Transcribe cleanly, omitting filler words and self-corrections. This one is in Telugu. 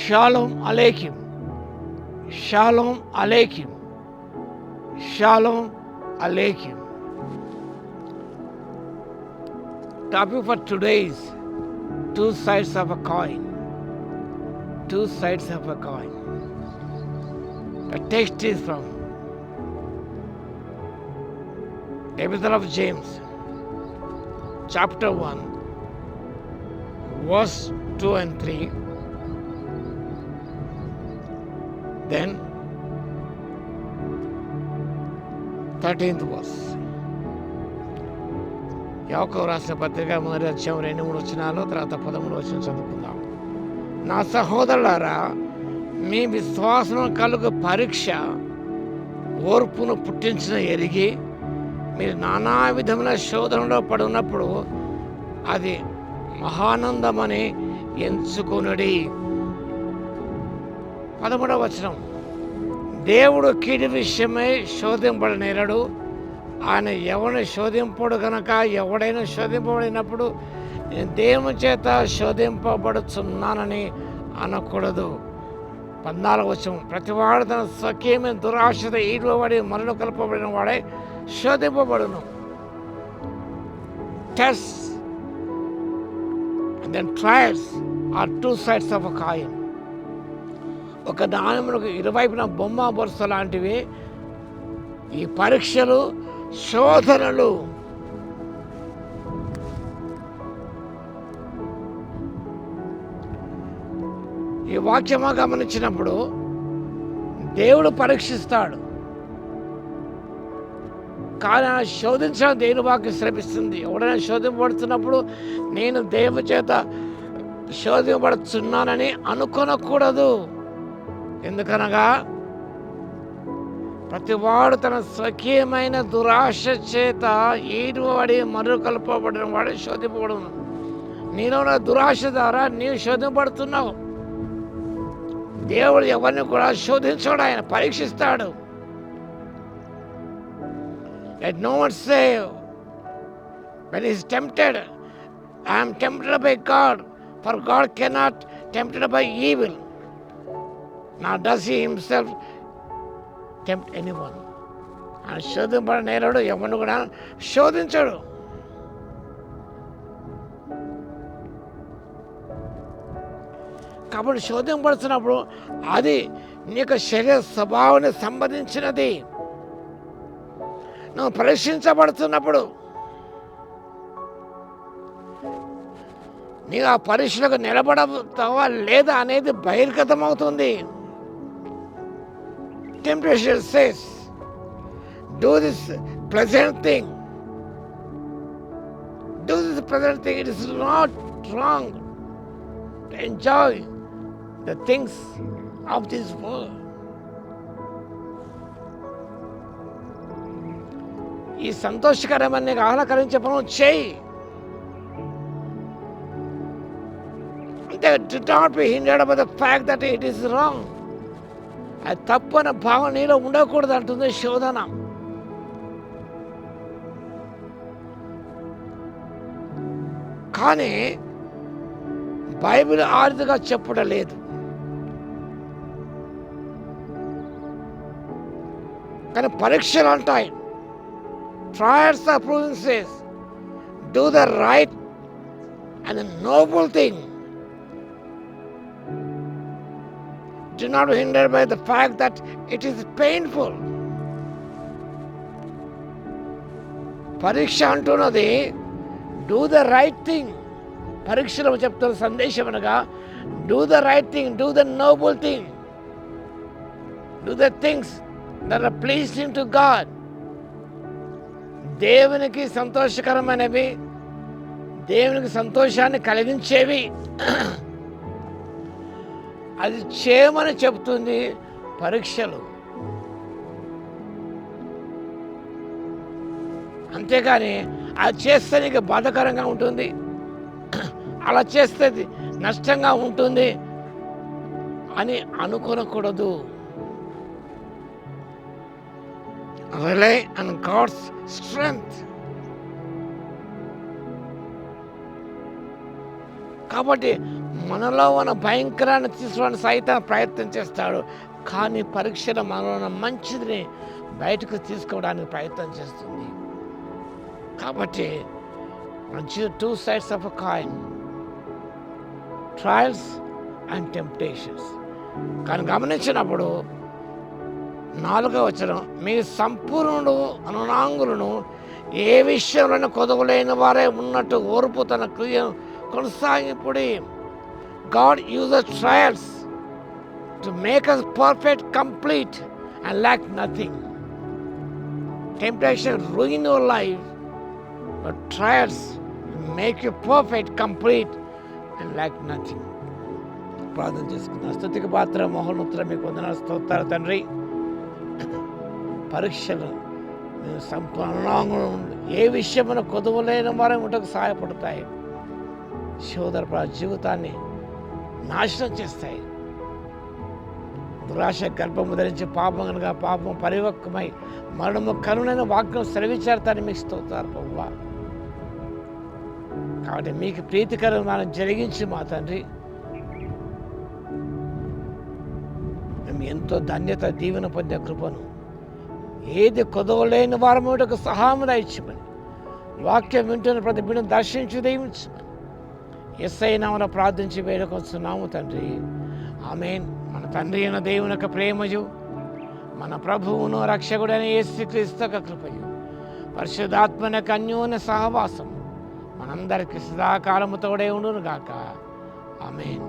Shalom aleichem, shalom aleichem, shalom aleichem. Topic for today is two sides of a coin. Two sides of a coin. The text is from Epistle of James, chapter 1, verse 2 and 3. Then 13th verse. యాకోబు రాసిన పత్రిక మొదటి అధ్యాయం 2-3 వచనాలు, తర్వాత 13 వచనం చదువుకుందాం. నా సహోదరులారా, మీ విశ్వాసం కలుగు పరీక్ష ఓర్పును పుట్టించిన ఎరిగి మీరు నానా విధముల శోధనలో పడినప్పుడు అది మహానందమని ఎంచుకొనుడి. 13వ వచనం. దేవుడు కీడు విషయమై శోధింపడనేరడు, ఆయన ఎవరిని శోధింపడు గనక ఎవడైనా శోధింపబడినప్పుడు నేను దేవుని చేత శోధింపబడుచున్నానని అనకూడదు. 14వ వచనం. ప్రతివాడు తన స్వకీయమైన దురాశత ఈడవబడి మరణ కలపబడిన వాడే శోధింపబడును. Tests and then trials are two sides of a coin. ఒక నాణెమునకు ఇరువైపున బొమ్మ బొరుస లాంటివి ఈ పరీక్షలు, శోధనలు. ఈ వాక్యమా గమనించినప్పుడు దేవుడు పరీక్షిస్తాడు, కానీ ఆయన శోధించడం దేవుని వాక్యం శ్రమిస్తుంది. ఎవడైనా శోధింపబడుతున్నప్పుడు నేను దేవుని చేత శోధింపబడుతున్నానని అనుకొనకూడదు. ఎందుకనగా ప్రతివాడు తన స్వకీయమైన దురాశ చేత ఈడువబడి మరుకల్పబడిన వాడు శోధింపబడును. నీలో ఉన్న దురాశ ద్వారా నీవు శోధింపబడుతున్నావు. దేవుడు ఎవరిని కూడా శోధించాడు, ఆయన పరీక్షిస్తాడు. Let no one say when he is tempted, I am tempted by God, for God cannot tempted by evil, nor does he himself tempt anyone. ఆయన శోధింపడనేరడు, ఎవరిని కూడా శోధించడు. కాబట్టి శోధింపడుతున్నప్పుడు అది నీ యొక్క శరీర స్వభావానికి సంబంధించినది. నువ్వు పరీక్షించబడుతున్నప్పుడు నీవు ఆ పరీక్షలకు నిలబడతావా లేదా అనేది బహిర్గతమవుతుంది. Temptation says, do this pleasant thing. Do this pleasant thing. It is not wrong to enjoy the things of this world. ఈ సంతోషకరమైన ఆహ్లాదకరించే పనులు చేయి. అంటే do not be hindered by the fact that it is wrong. అది తప్పు అనే భావన నీలో ఉండకూడదు అంటుంది శోధన. కానీ బైబిల్ ఆరుదుగా చెప్పడం లేదు. కానీ పరీక్షలు అంటాయి, trials are proving says, do the right and the noble thing. Do not be hindered by the fact that it is painful. పరీక్ష అంటున్నది డూ ద రైట్ థింగ్. పరీక్షలో చెప్తున్న సందేశం అనగా do the right thing, do the noble thing, do the things that are pleasing to God. దేవునికి సంతోషకరమైనవి, దేవునికి సంతోషాన్ని కలిగించేవి అది చేయమని చెప్తుంది పరీక్షలు. అంతేగాని అది చేస్తే నీకు బాధాకరంగా ఉంటుంది, అలా చేస్తే నష్టంగా ఉంటుంది అని అనుకోనకూడదు. Rely on God's strength. కాబట్టి మనలో ఉన్న భయంకరాన్ని తీసుకోవడానికి సైతం ప్రయత్నం చేస్తాడు. కానీ పరీక్షలు మనలో ఉన్న మంచిని బయటకు తీసుకోవడానికి ప్రయత్నం చేస్తుంది. కాబట్టి two sides of a coin, trials and temptations. కానీ గమనించినప్పుడు 4వ వచనం, మీ సంపూర్ణుడు అనునాంగులను ఏ విషయంలోనే కొదవలేని వారే ఉన్నట్టు ఓర్పు తన క్రియను కొనసాగింపుడి. God uses trials to make us perfect, complete and lack nothing. Temptation ruin your life, but trials make you perfect, complete and lack nothing. ప్రార్థన చేసుకుందాం. స్తుతికి పాత్ర మహోన్నతుడ మీకు వందనాలు, స్తోత్రాలు తండ్రి. పరీక్షలు సంపూర్ణ ఏ విషయమైన కొదువలేని వారే ఉంటకు సహాయపడతాయి. శోధన జీవితాన్ని నాశనం చేస్తాయి. దురాశ గర్భము ధరించి పాపం కనుక పాపం పరిపక్వమై మరణము కరుణైన వాక్యం సెలవిచ్చారని మీకు స్తోత్రాలు ప్రభువా. కాబట్టి మీకు ప్రీతికరం మనం జరిగించి మా తండ్రి, మేము ఎంతో ధన్యత దీవెన పొందే కృపను, ఏది కొదవలేని వారముటకు సహాయం దయచేయమని, వాక్యం వింటున్న ప్రతి బిడ్డను దర్శించి దయచేయమని యేసయ్య నామములో ప్రార్థించి వేడుకొస్తున్నాము తండ్రి. ఆమేన్. మన తండ్రి అయిన దేవుని యొక్క ప్రేమయు, మన ప్రభువును రక్షకుడైన యేసుక్రీస్తు యొక్క కృపయు, పరిశుద్ధాత్మ యొక్క అన్యోన్య సహవాసం మనందరికీ సదాకాలము తోడే ఉండును గాక. ఆమేన్.